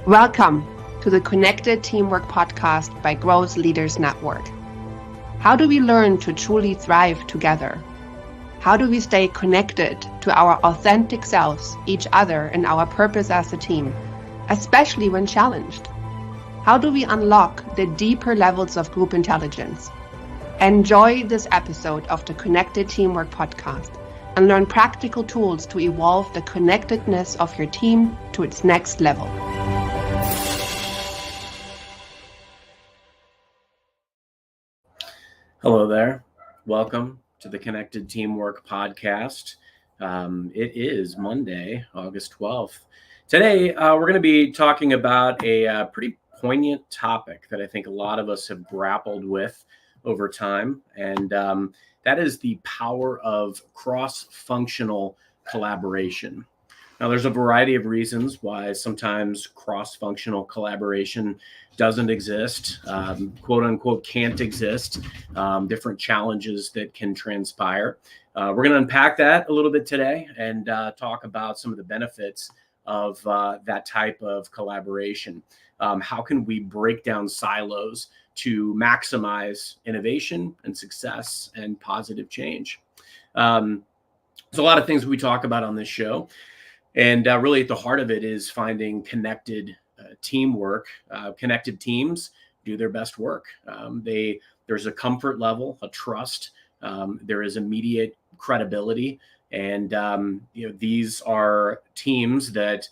Welcome to the Connected Teamwork Podcast by Growth Leaders Network. How do we learn to truly thrive together? How do we stay connected to our authentic selves, each other, and our purpose as a team, especially when challenged? How do we unlock the deeper levels of group intelligence? Enjoy this episode of the Connected Teamwork Podcast and learn practical tools to evolve the connectedness of your team to its next level. Hello there. Welcome to the Connected Teamwork Podcast. It is Monday, August 12th. Today, we're going to be talking about a pretty poignant topic that I think a lot of us have grappled with over time, and that is the power of cross-functional collaboration. Now, there's a variety of reasons why sometimes cross-functional collaboration doesn't exist, quote unquote, can't exist, different challenges that can transpire. We're going to unpack that a little bit today and talk about some of the benefits of that type of collaboration. How can we break down silos to maximize innovation and success and positive change? There's a lot of things we talk about on this show. And really at the heart of it is finding connected teamwork. Connected teams do their best work. There's a comfort level, a trust. There is immediate credibility. And these are teams that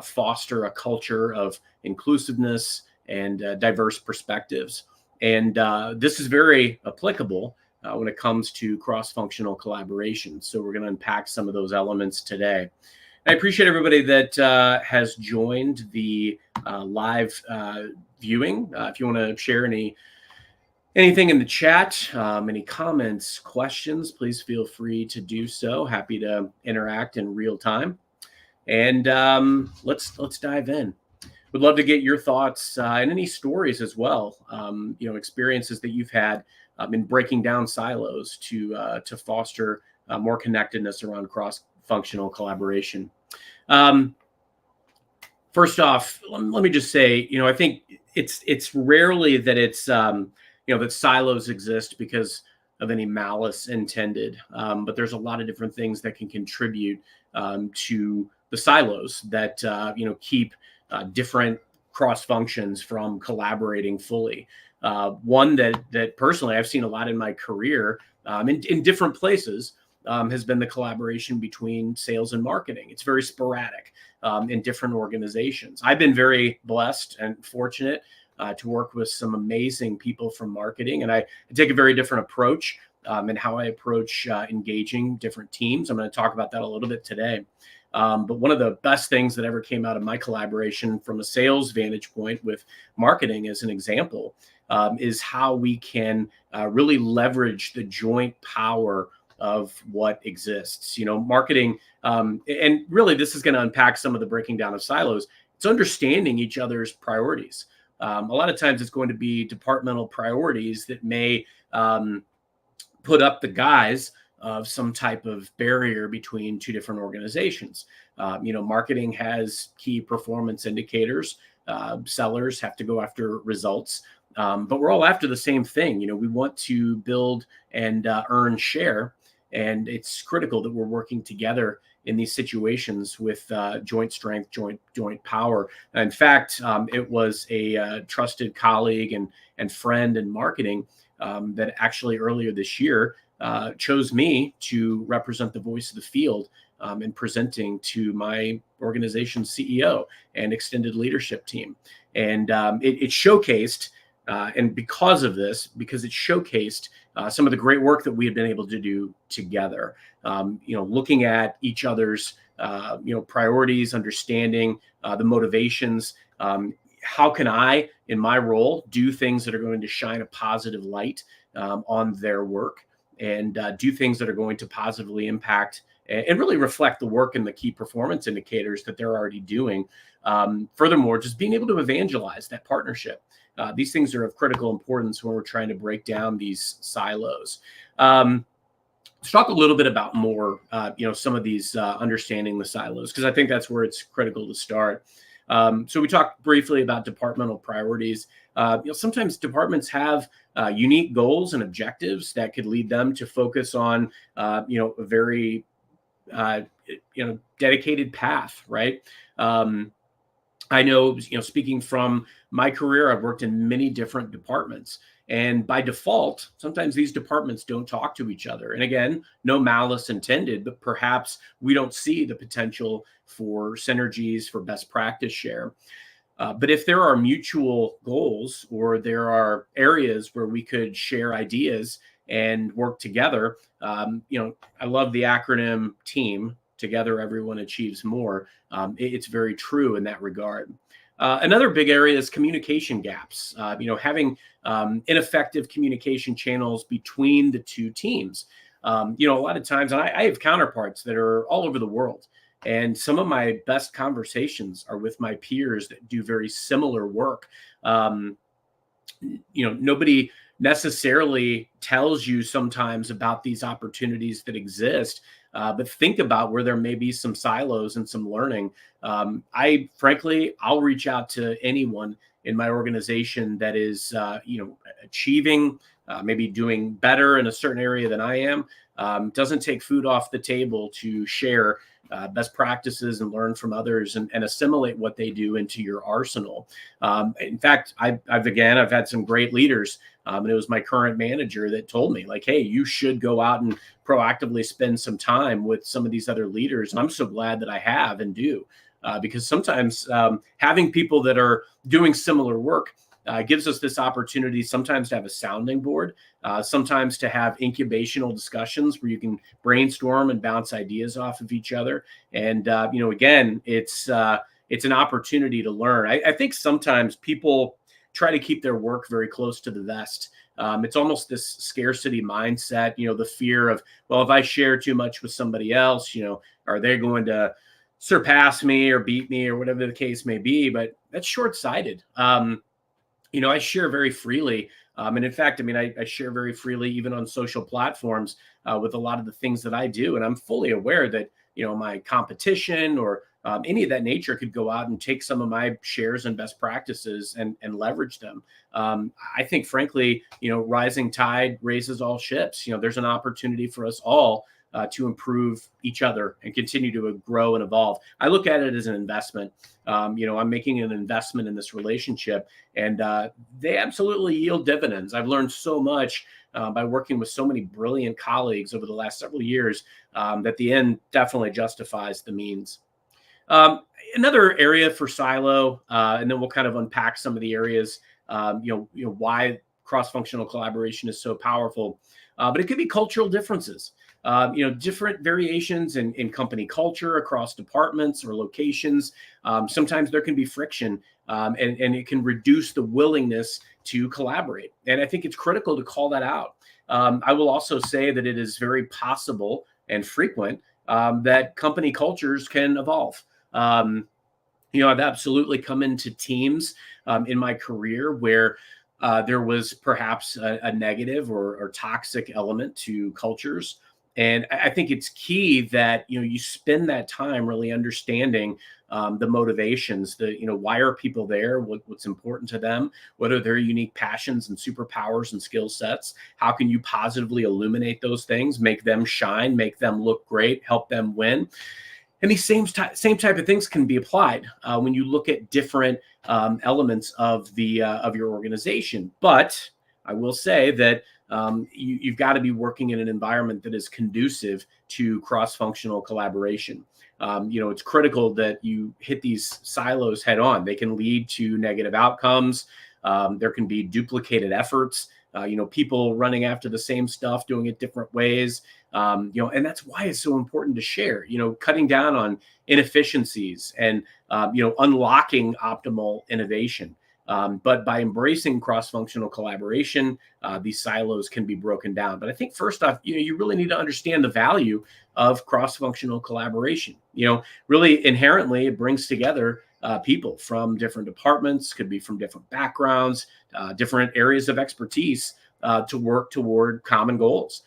foster a culture of inclusiveness and diverse perspectives. And this is very applicable when it comes to cross-functional collaboration. So we're going to unpack some of those elements today. I appreciate everybody that has joined the live viewing. If you want to share anything in the chat, any comments, questions, please feel free to do so. Happy to interact in real time. And let's dive in. Would love to get your thoughts and any stories as well. Experiences that you've had in breaking down silos to foster more connectedness around cross-functional collaboration. First off, let me just say, I think it's rarely that it's, that silos exist because of any malice intended. But there's a lot of different things that can contribute to the silos that, keep different cross functions from collaborating fully. One that personally I've seen a lot in my career in different places has been the collaboration between sales and marketing. It's very sporadic in different organizations. I've been very blessed and fortunate to work with some amazing people from marketing, and I take a very different approach in how I approach engaging different teams. I'm going to talk about that a little bit today. But one of the best things that ever came out of my collaboration from a sales vantage point with marketing, as an example, is how we can really leverage the joint power of what exists. Marketing, and really this is going to unpack some of the breaking down of silos. It's understanding each other's priorities. A lot of times it's going to be departmental priorities that may put up the guise of some type of barrier between two different organizations. Marketing has key performance indicators. Sellers have to go after results. But we're all after the same thing. We want to build and earn share. And it's critical that we're working together in these situations with joint strength, joint power. In fact, it was a trusted colleague and friend in marketing that actually earlier this year chose me to represent the voice of the field in presenting to my organization's CEO and extended leadership team. And it showcased, and because it showcased some of the great work that we had been able to do together, looking at each other's, priorities, understanding the motivations. How can I, in my role, do things that are going to shine a positive light on their work and do things that are going to positively impact and really reflect the work and the key performance indicators that they're already doing. Furthermore, just being able to evangelize that partnership. These things are of critical importance when we're trying to break down these silos. Let's talk a little bit about more, some of these understanding the silos, because I think that's where it's critical to start. So we talked briefly about departmental priorities. Sometimes departments have unique goals and objectives that could lead them to focus on, a very, dedicated path, right? I know, speaking from my career, I've worked in many different departments. And by default, sometimes these departments don't talk to each other. And again, no malice intended, but perhaps we don't see the potential for synergies, for best practice share. But if there are mutual goals or there are areas where we could share ideas and work together, I love the acronym TEAM. Together, everyone achieves more. It's very true in that regard. Another big area is communication gaps. Having ineffective communication channels between the two teams. A lot of times, and I have counterparts that are all over the world. And some of my best conversations are with my peers that do very similar work. Nobody necessarily tells you sometimes about these opportunities that exist, but think about where there may be some silos and some learning. I'll reach out to anyone in my organization that is, achieving, maybe doing better in a certain area than I am. Doesn't take food off the table to share best practices and learn from others and assimilate what they do into your arsenal. In fact, I've had some great leaders, and it was my current manager that told me, like, hey, you should go out and proactively spend some time with some of these other leaders. And I'm so glad that I have and do, because sometimes having people that are doing similar work gives us this opportunity sometimes to have a sounding board, sometimes to have incubational discussions where you can brainstorm and bounce ideas off of each other. And, again, it's an opportunity to learn. I think sometimes people try to keep their work very close to the vest. It's almost this scarcity mindset, the fear of, well, if I share too much with somebody else, are they going to surpass me or beat me or whatever the case may be? But that's short-sighted. I share very freely. And in fact, I share very freely even on social platforms with a lot of the things that I do. And I'm fully aware that, my competition or any of that nature could go out and take some of my shares and best practices and leverage them. I think, frankly, rising tide raises all ships. There's an opportunity for us all to improve each other and continue to grow and evolve. I look at it as an investment. I'm making an investment in this relationship, and they absolutely yield dividends. I've learned so much by working with so many brilliant colleagues over the last several years that the end definitely justifies the means. Another area for silo, and then we'll kind of unpack some of the areas, why cross-functional collaboration is so powerful. But it could be cultural differences. Different variations in company culture across departments or locations. Sometimes there can be friction, and it can reduce the willingness to collaborate. And I think it's critical to call that out. I will also say that it is very possible and frequent that company cultures can evolve. I've absolutely come into teams in my career where there was perhaps a negative or toxic element to cultures. And I think it's key that, you spend that time really understanding the motivations, why are people there? What's important to them? What are their unique passions and superpowers and skill sets? How can you positively illuminate those things, make them shine, make them look great, help them win? And these same type of things can be applied when you look at different elements of your organization. But I will say that you've got to be working in an environment that is conducive to cross-functional collaboration. It's critical that you hit these silos head on. They can lead to negative outcomes. There can be duplicated efforts. People running after the same stuff, doing it different ways. And that's why it's so important to share, cutting down on inefficiencies and, unlocking optimal innovation. But by embracing cross-functional collaboration, these silos can be broken down. But I think first off, you really need to understand the value of cross-functional collaboration. Really inherently, it brings together people from different departments, could be from different backgrounds, different areas of expertise to work toward common goals.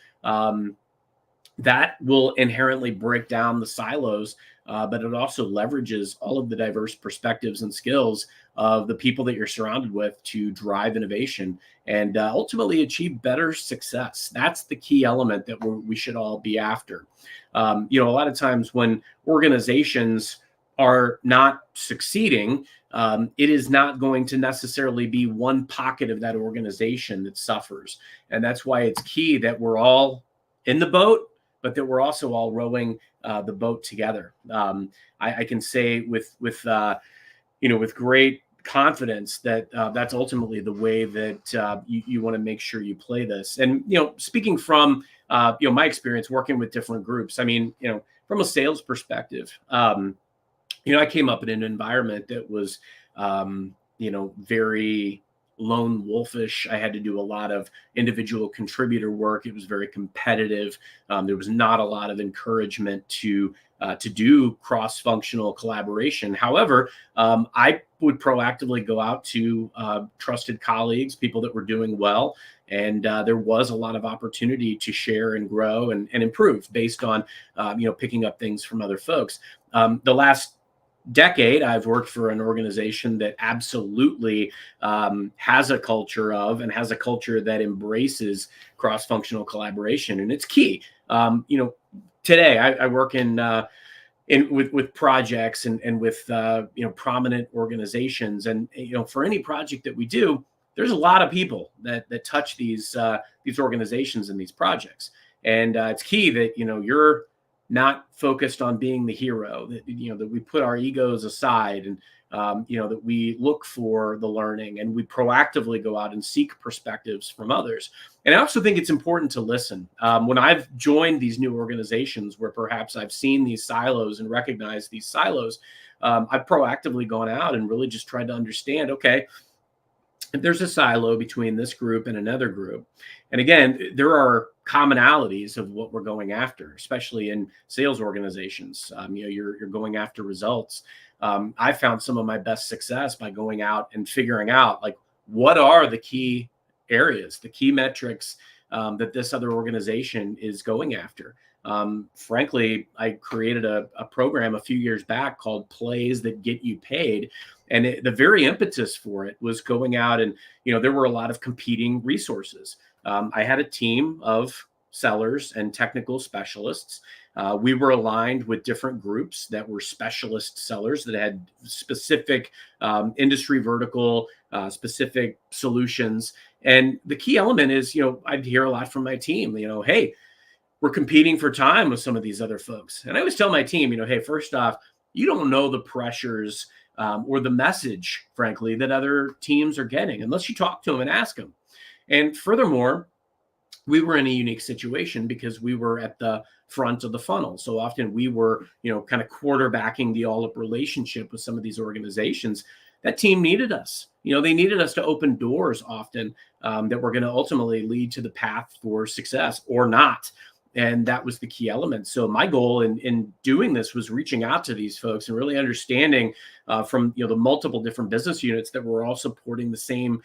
That will inherently break down the silos but it also leverages all of the diverse perspectives and skills of the people that you're surrounded with to drive innovation and ultimately achieve better success. That's the key element that we should all be after. A lot of times when organizations are not succeeding, it is not going to necessarily be one pocket of that organization that suffers. And that's why it's key that we're all in the boat, but that we're also all rowing the boat together. I can say with great confidence that that's ultimately the way that you want to make sure you play this. And speaking from my experience working with different groups, I mean, from a sales perspective, I came up in an environment that was very lone wolfish. I had to do a lot of individual contributor work. It was very competitive. There was not a lot of encouragement to do cross-functional collaboration. However, I would proactively go out to trusted colleagues, people that were doing well, and there was a lot of opportunity to share and grow and improve based on picking up things from other folks. The last decade, I've worked for an organization that absolutely has a culture of and has a culture that embraces cross-functional collaboration, and it's key. Today I work with projects and with prominent organizations, and for any project that we do, there's a lot of people that touch these organizations and these projects, and it's key that you're not focused on being the hero, that that we put our egos aside, and that we look for the learning and we proactively go out and seek perspectives from others. And I also think it's important to listen. When I've joined these new organizations where perhaps I've seen these silos and recognized these silos, I've proactively gone out and really just tried to understand, okay, if there's a silo between this group and another group, and again, there are commonalities of what we're going after, especially in sales organizations. You're going after results. I found some of my best success by going out and figuring out, like, what are the key areas, the key metrics that this other organization is going after. Frankly, I created a program a few years back called Plays That Get You Paid. And the very impetus for it was going out and, there were a lot of competing resources. I had a team of sellers and technical specialists. We were aligned with different groups that were specialist sellers that had specific industry vertical, specific solutions. And the key element is, I'd hear a lot from my team, hey, we're competing for time with some of these other folks. And I always tell my team, hey, first off, you don't know the pressures or the message, frankly, that other teams are getting unless you talk to them and ask them. And furthermore, we were in a unique situation because we were at the front of the funnel. So often we were, kind of quarterbacking the all-up relationship with some of these organizations. That team needed us. They needed us to open doors often that were going to ultimately lead to the path for success or not. And that was the key element. So my goal in doing this was reaching out to these folks and really understanding from the multiple different business units that were all supporting the same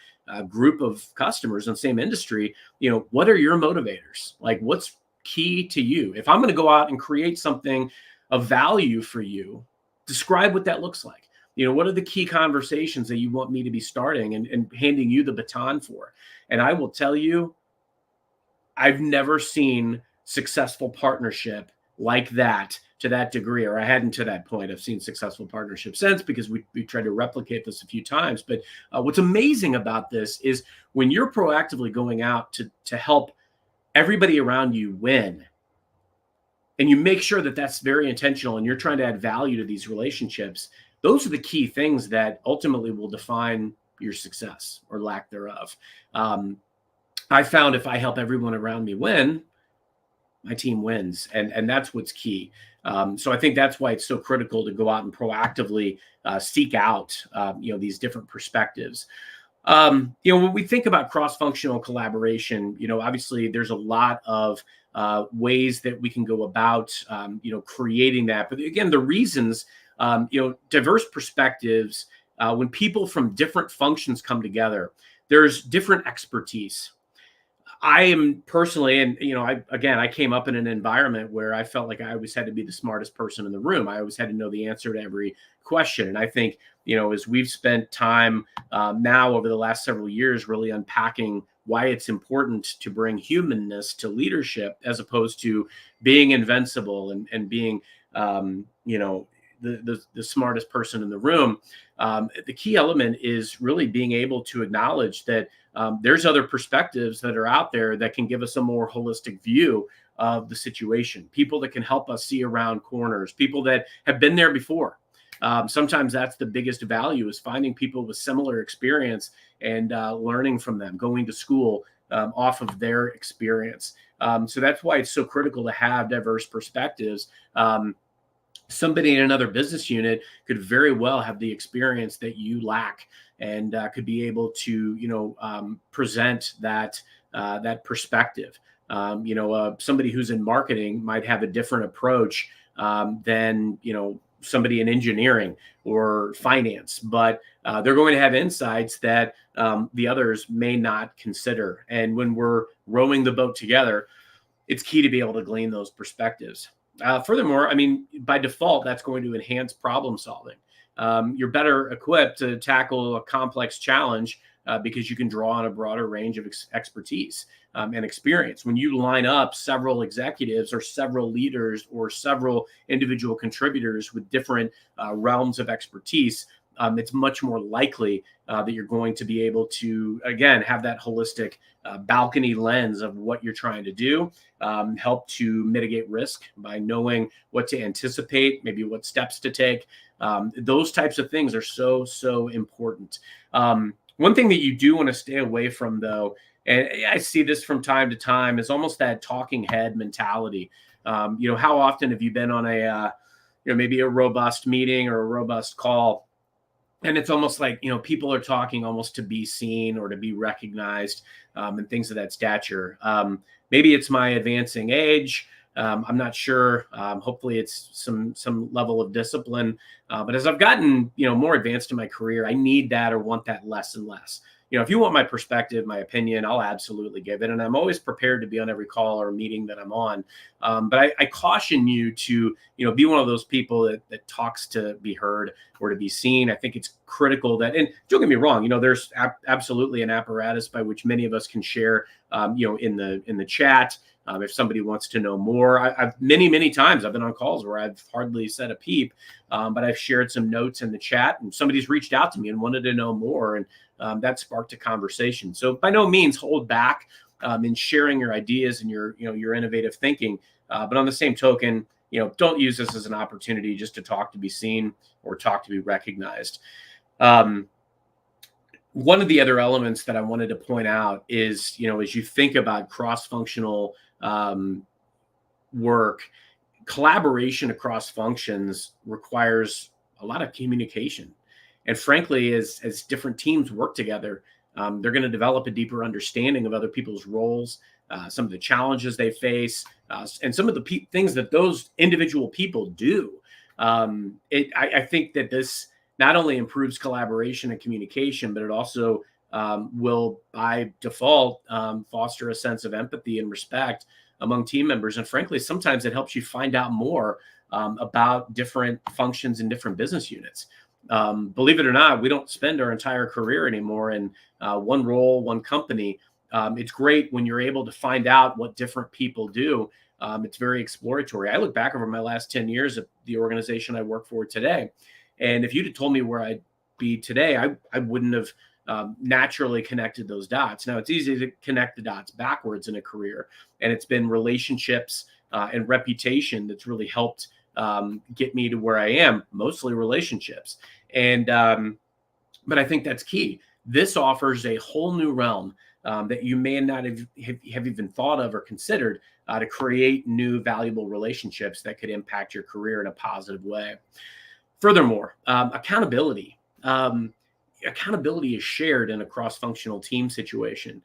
group of customers in the same industry. What are your motivators? Like, what's key to you? If I'm going to go out and create something of value for you, describe what that looks like. What are the key conversations that you want me to be starting and handing you the baton for? And I will tell you, I've never seen successful partnership like that to that degree, or I hadn't to that point. I've seen successful partnerships since because we tried to replicate this a few times. But what's amazing about this is when you're proactively going out to help everybody around you win, and you make sure that that's very intentional and you're trying to add value to these relationships, those are the key things that ultimately will define your success or lack thereof. I found if I help everyone around me win, my team wins. And that's what's key. So I think that's why it's so critical to go out and proactively seek out, these different perspectives. When we think about cross-functional collaboration, obviously there's a lot of ways that we can go about, creating that. But again, the reasons, diverse perspectives, when people from different functions come together, there's different expertise. I am personally, and I came up in an environment where I felt like I always had to be the smartest person in the room. I always had to know the answer to every question. And I think, as we've spent time now over the last several years really unpacking why it's important to bring humanness to leadership as opposed to being invincible and being, the smartest person in the room. The key element is really being able to acknowledge that there's other perspectives that are out there that can give us a more holistic view of the situation. People that can help us see around corners, people that have been there before. Sometimes that's the biggest value, is finding people with similar experience and learning from them, going to school off of their experience. So that's why it's so critical to have diverse perspectives. Somebody in another business unit could very well have the experience that you lack, and could be able to present that perspective. Somebody who's in marketing might have a different approach than somebody in engineering or finance, but they're going to have insights that the others may not consider. And when we're rowing the boat together, it's key to be able to glean those perspectives. Furthermore, by default, that's going to enhance problem solving. You're better equipped to tackle a complex challenge because you can draw on a broader range of expertise and experience. When you line up several executives or several leaders or several individual contributors with different realms of expertise, it's much more likely that you're going to be able to, again, have that holistic balcony lens of what you're trying to do, help to mitigate risk by knowing what to anticipate, maybe what steps to take. Those types of things are so important. One thing that you do want to stay away from, though, and I see this from time to time, is almost that talking head mentality. How often have you been on a, maybe a robust meeting or a robust call, and it's almost like, people are talking almost to be seen or to be recognized, and things of that stature. Maybe it's my advancing age. I'm not sure. Hopefully it's some level of discipline. But as I've gotten, more advanced in my career, I need that or want that less and less. If you want my perspective, my opinion, I'll absolutely give it. And I'm always prepared to be on every call or meeting that I'm on. But I caution you to, be one of those people that talks to be heard or to be seen. I think it's critical that, and don't get me wrong, there's absolutely an apparatus by which many of us can share, in the chat. If somebody wants to know more, I've many times I've been on calls where I've hardly said a peep, but I've shared some notes in the chat, and somebody's reached out to me and wanted to know more, and that sparked a conversation. So by no means hold back in sharing your ideas and your innovative thinking, but on the same token, don't use this as an opportunity just to talk to be seen or talk to be recognized. One of the other elements that I wanted to point out is, as you think about cross-functional work, collaboration across functions requires a lot of communication. And frankly, as different teams work together, they're going to develop a deeper understanding of other people's roles, some of the challenges they face, and some of the things that those individual people do. I think that this not only improves collaboration and communication, but it also will, by default, foster a sense of empathy and respect among team members. And frankly, sometimes it helps you find out more about different functions in different business units. Believe it or not, we don't spend our entire career anymore in one role, one company. It's great when you're able to find out what different people do. It's very exploratory. I look back over my last 10 years at the organization I work for today, and if you'd have told me where I'd be today, I wouldn't have naturally connected those dots. Now, it's easy to connect the dots backwards in a career, and it's been relationships and reputation that's really helped get me to where I am, mostly relationships. And but I think that's key. This offers a whole new realm that you may not have even thought of or considered to create new valuable relationships that could impact your career in a positive way. Furthermore, accountability. Accountability is shared in a cross-functional team situation.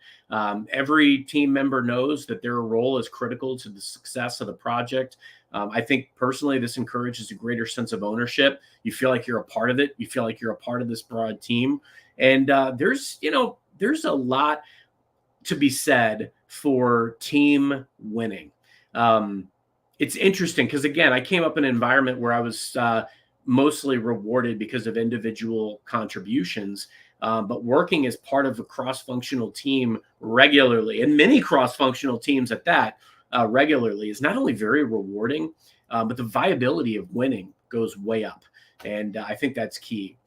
Every team member knows that their role is critical to the success of the project. I think personally, this encourages a greater sense of ownership. You feel like you're a part of it. You feel like you're a part of this broad team. And there's a lot to be said for team winning. It's interesting because, again, I came up in an environment where I was mostly rewarded because of individual contributions. But working as part of a cross-functional team regularly, and many cross-functional teams at that, regularly, is not only very rewarding, but the viability of winning goes way up. And I think that's key.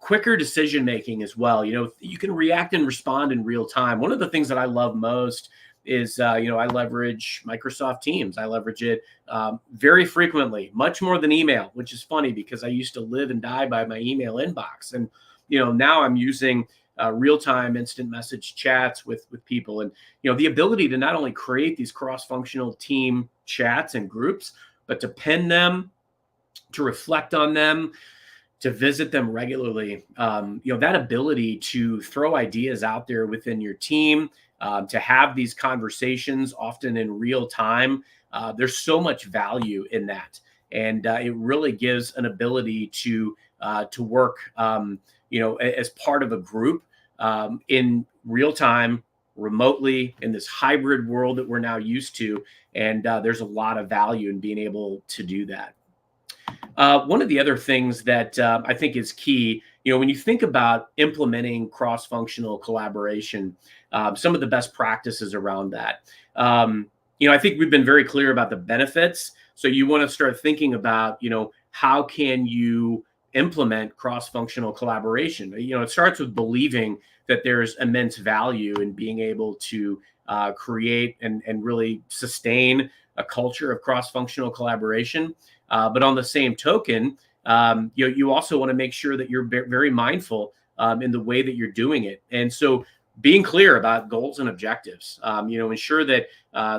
Quicker decision making as well. You can react and respond in real time. One of the things that I love most is, I leverage Microsoft Teams. I leverage it very frequently, much more than email, which is funny because I used to live and die by my email inbox. And now I'm using real-time instant message chats with people, and the ability to not only create these cross-functional team chats and groups, but to pin them, to reflect on them, to visit them regularly. That ability to throw ideas out there within your team, to have these conversations often in real time. There's so much value in that, and it really gives an ability to work as part of a group in real time, remotely, in this hybrid world that we're now used to. And there's a lot of value in being able to do that. One of the other things that I think is key, when you think about implementing cross-functional collaboration, some of the best practices around that. I think we've been very clear about the benefits. So you want to start thinking about, how can you implement cross-functional collaboration? It starts with believing that there's immense value in being able to create and really sustain a culture of cross-functional collaboration. But on the same token, you also want to make sure that you're very mindful in the way that you're doing it. And so being clear about goals and objectives, ensure that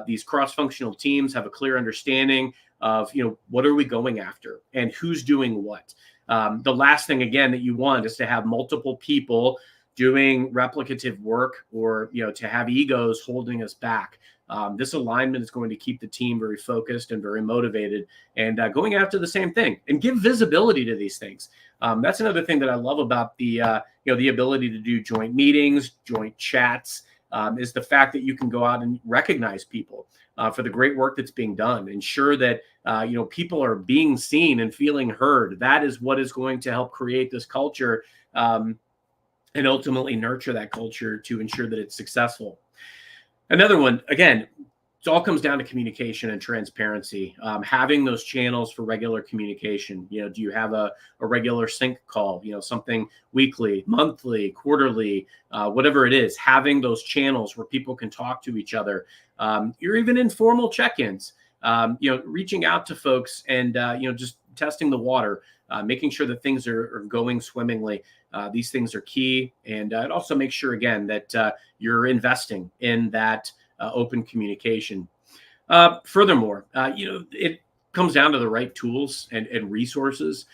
these cross-functional teams have a clear understanding of, what are we going after and who's doing what. The last thing, again, that you want is to have multiple people doing replicative work, or, to have egos holding us back. This alignment is going to keep the team very focused and very motivated, and going after the same thing, and give visibility to these things. That's another thing that I love about the ability to do joint meetings, joint chats, is the fact that you can go out and recognize people for the great work that's being done. Ensure that people are being seen and feeling heard. That is what is going to help create this culture, and ultimately nurture that culture to ensure that it's successful. Another one, again, it all comes down to communication and transparency. Having those channels for regular communication. Do you have a regular sync call? Something weekly, monthly, quarterly, whatever it is. Having those channels where people can talk to each other. You're even informal check-ins. Reaching out to folks and just testing the water, making sure that things are going swimmingly. These things are key, and it also makes sure, again, that you're investing in that open communication. Furthermore, it comes down to the right tools and resources,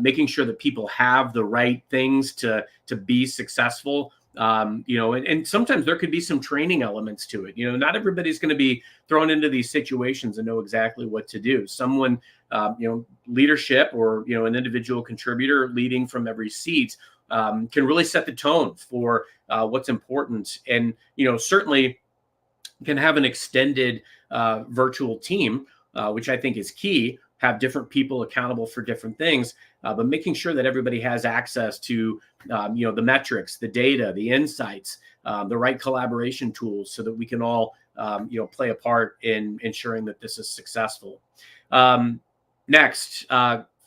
making sure that people have the right things to be successful. And sometimes there could be some training elements to it. Not everybody's going to be thrown into these situations and know exactly what to do. Someone, leadership, or, an individual contributor leading from every seat can really set the tone for what's important. And, certainly can have an extended virtual team, which I think is key. Have different people accountable for different things, but making sure that everybody has access to, the metrics, the data, the insights, the right collaboration tools, so that we can all, play a part in ensuring that this is successful. Next,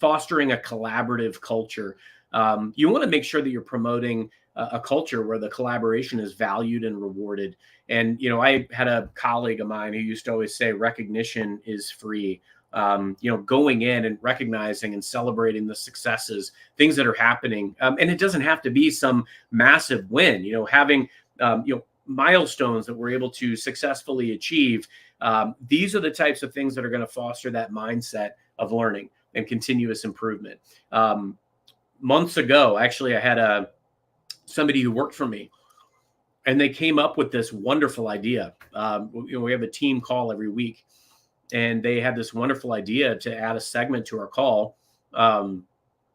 fostering a collaborative culture. You want to make sure that you're promoting a culture where the collaboration is valued and rewarded. And, I had a colleague of mine who used to always say recognition is free. Going in and recognizing and celebrating the successes, things that are happening. And it doesn't have to be some massive win, having, milestones that we're able to successfully achieve. These are the types of things that are going to foster that mindset of learning and continuous improvement. Months ago, actually, I had somebody who worked for me, and they came up with this wonderful idea. We have a team call every week, and they had this wonderful idea to add a segment to our call.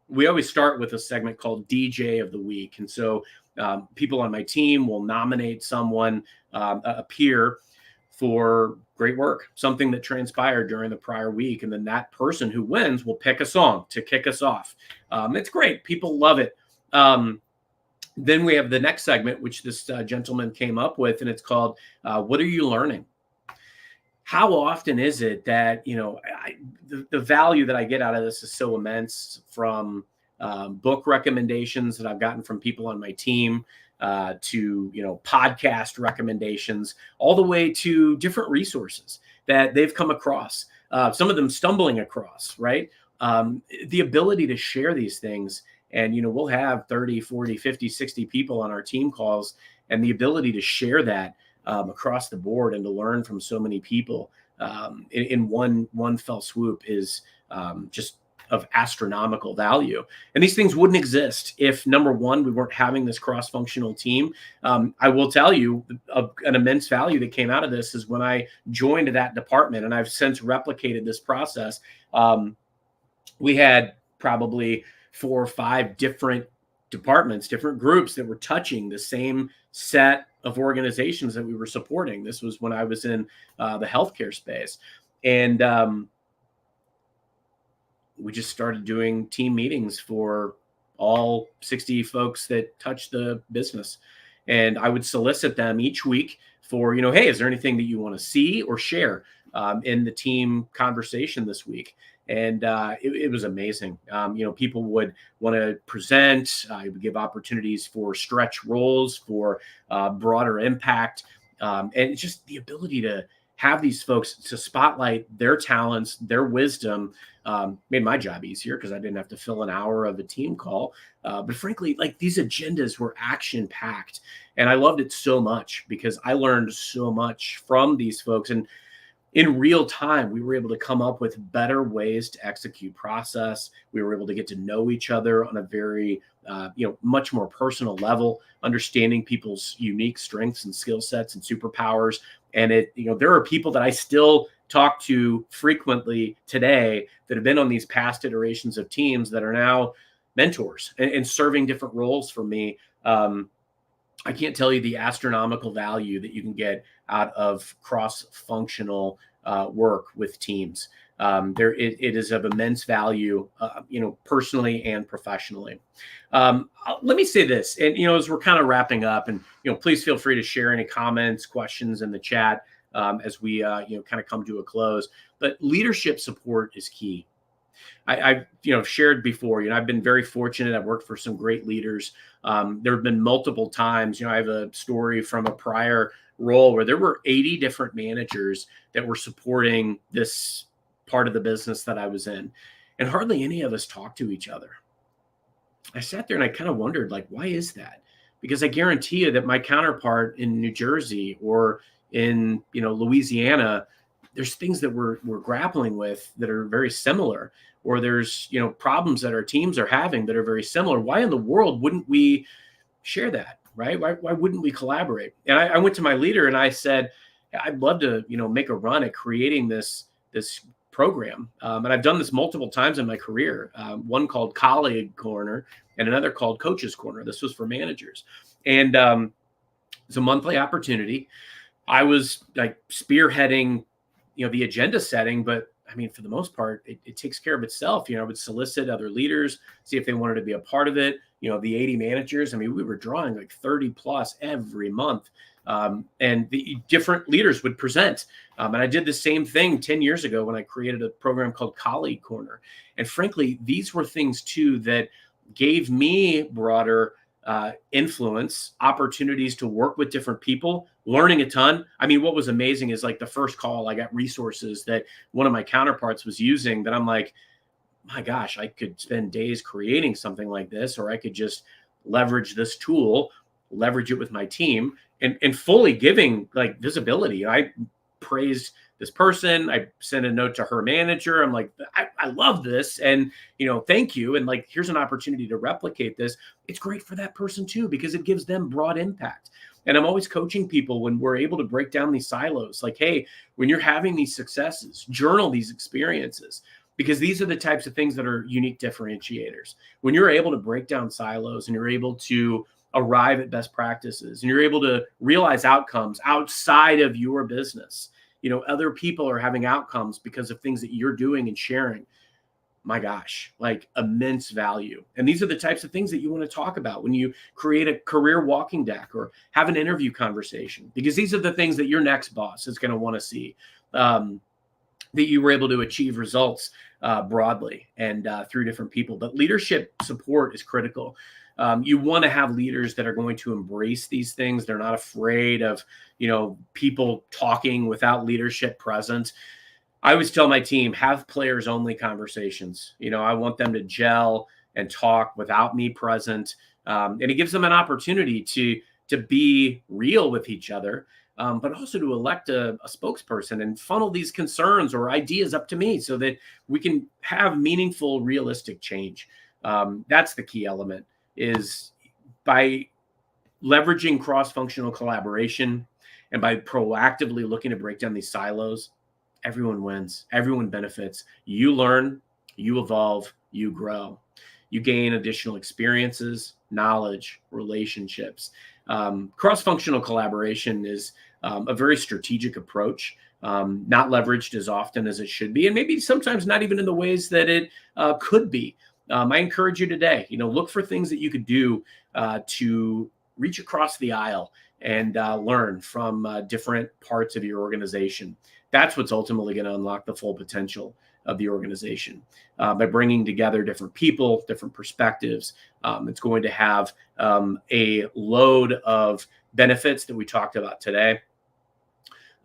We always start with a segment called DJ of the Week. And so People on my team will nominate someone, a peer, for great work, something that transpired during the prior week. And then that person who wins will pick a song to kick us off. It's great. People love it. Then we have the next segment, which this gentleman came up with, and it's called, What Are You Learning? How often is it that, the value that I get out of this is so immense, from book recommendations that I've gotten from people on my team, to, podcast recommendations, all the way to different resources that they've come across, some of them stumbling across, right? The ability to share these things. And, we'll have 30, 40, 50, 60 people on our team calls, and the ability to share that across the board and to learn from so many people in one fell swoop is just of astronomical value. And these things wouldn't exist if, number one, we weren't having this cross-functional team. I will tell you, an immense value that came out of this is when I joined that department, and I've since replicated this process. We had probably 4 or 5 different departments, different groups that were touching the same set of organizations that we were supporting. This was when I was in the healthcare space. And we just started doing team meetings for all 60 folks that touch the business. And I would solicit them each week for, hey, is there anything that you want to see or share in the team conversation this week? And it was amazing. People would want to present. I would give opportunities for stretch roles, for broader impact, and just the ability to have these folks to spotlight their talents, their wisdom, made my job easier because I didn't have to fill an hour of a team call. But frankly, like, these agendas were action packed, and I loved it so much because I learned so much from these folks. And in real time, we were able to come up with better ways to execute process. We were able to get to know each other on a very, much more personal level, understanding people's unique strengths and skill sets and superpowers. And there are people that I still talk to frequently today that have been on these past iterations of teams that are now mentors and serving different roles for me. I can't tell you the astronomical value that you can get out of cross-functional work with teams. It is of immense value, personally and professionally. Let me say this, and as we're kind of wrapping up, and please feel free to share any comments, questions in the chat as we kind of come to a close. But leadership support is key. I've shared before. I've been very fortunate. I've worked for some great leaders. There have been multiple times. I have a story from a prior role where there were 80 different managers that were supporting this part of the business that I was in, and hardly any of us talked to each other. I sat there and I kind of wondered, like, why is that? Because I guarantee you that my counterpart in New Jersey or in Louisiana, there's things that we're grappling with that are very similar, or there's problems that our teams are having that are very similar. Why in the world wouldn't we share that, right? Why wouldn't we collaborate? And I went to my leader and I said, I'd love to make a run at creating this program, and I've done this multiple times in my career. One called Colleague Corner and another called Coaches Corner. This was for managers, and it's a monthly opportunity. I was like spearheading the agenda setting, but I mean, for the most part, it takes care of itself. I would solicit other leaders, see if they wanted to be a part of it. The 80 managers, I mean, we were drawing like 30 plus every month. And the different leaders would present. And I did the same thing 10 years ago when I created a program called Colleague Corner. And frankly, these were things too that gave me broader influence, opportunities to work with different people, learning a ton. I mean, what was amazing is, like, the first call, I got resources that one of my counterparts was using that I'm like, my gosh, I could spend days creating something like this, or I could just leverage this tool, leverage it with my team, and fully giving like visibility. I praised this person. I sent a note to her manager. I'm like, I love this. And, thank you. And like, here's an opportunity to replicate this. It's great for that person too, because it gives them broad impact. And I'm always coaching people when we're able to break down these silos. Like, hey, when you're having these successes, journal these experiences, because these are the types of things that are unique differentiators. When you're able to break down silos and you're able to arrive at best practices and you're able to realize outcomes outside of your business. Other people are having outcomes because of things that you're doing and sharing. My gosh, like immense value. And these are the types of things that you want to talk about when you create a career walking deck or have an interview conversation, because these are the things that your next boss is going to want to see, that you were able to achieve results broadly and through different people. But leadership support is critical. You want to have leaders that are going to embrace these things. They're not afraid of, people talking without leadership present. I always tell my team, have players only conversations. I want them to gel and talk without me present. And it gives them an opportunity to be real with each other, but also to elect a spokesperson and funnel these concerns or ideas up to me so that we can have meaningful, realistic change. That's the key element, is by leveraging cross-functional collaboration and by proactively looking to break down these silos. Everyone wins, everyone benefits. You learn, you evolve, you grow. You gain additional experiences, knowledge, relationships. Cross-functional collaboration is a very strategic approach, not leveraged as often as it should be, and maybe sometimes not even in the ways that it could be. I encourage you today, look for things that you could do to reach across the aisle and learn from different parts of your organization. That's what's ultimately going to unlock the full potential of the organization. By bringing together different people, different perspectives, it's going to have a load of benefits that we talked about today.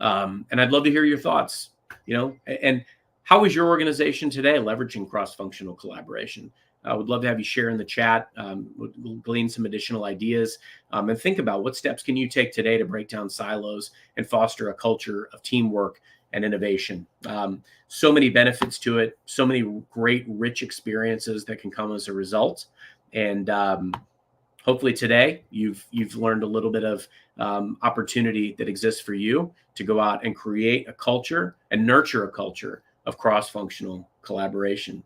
And I'd love to hear your thoughts, and how is your organization today leveraging cross-functional collaboration? I would love to have you share in the chat. We'll glean some additional ideas and think about what steps can you take today to break down silos and foster a culture of teamwork and innovation. So many benefits to it, so many great, rich experiences that can come as a result. And hopefully today you've learned a little bit of opportunity that exists for you to go out and create a culture and nurture a culture of cross-functional collaboration.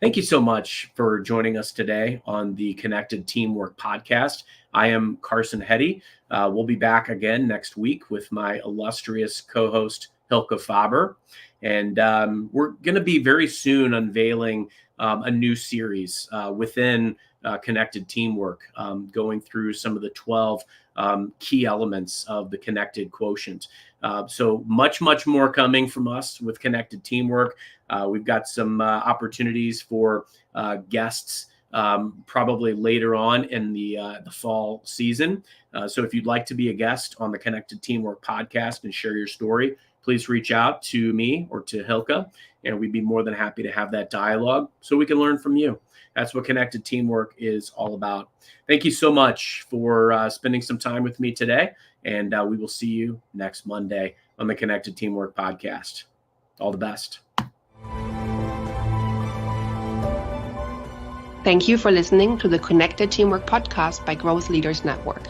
Thank you so much for joining us today on the Connected Teamwork Podcast. I am Carson Hetty. We'll be back again next week with my illustrious co-host, Hilke Faber. And we're going to be very soon unveiling a new series within Connected Teamwork, going through some of the 12 key elements of the Connected Quotient. So much more coming from us with Connected Teamwork. We've got some opportunities for guests probably later on in the fall season. So if you'd like to be a guest on the Connected Teamwork Podcast and share your story, please reach out to me or to Hilke, and we'd be more than happy to have that dialogue so we can learn from you. That's what Connected Teamwork is all about. Thank you so much for spending some time with me today, and we will see you next Monday on the Connected Teamwork Podcast. All the best. Thank you for listening to the Connected Teamwork Podcast by Growth Leaders Network.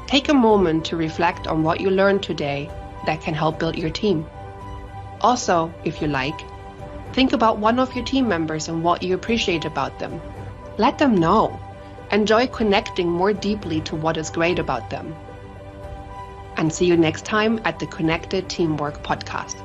Take a moment to reflect on what you learned today that can help build your team. Also, if you like, think about one of your team members and what you appreciate about them. Let them know. Enjoy connecting more deeply to what is great about them. And see you next time at the Connected Teamwork Podcast.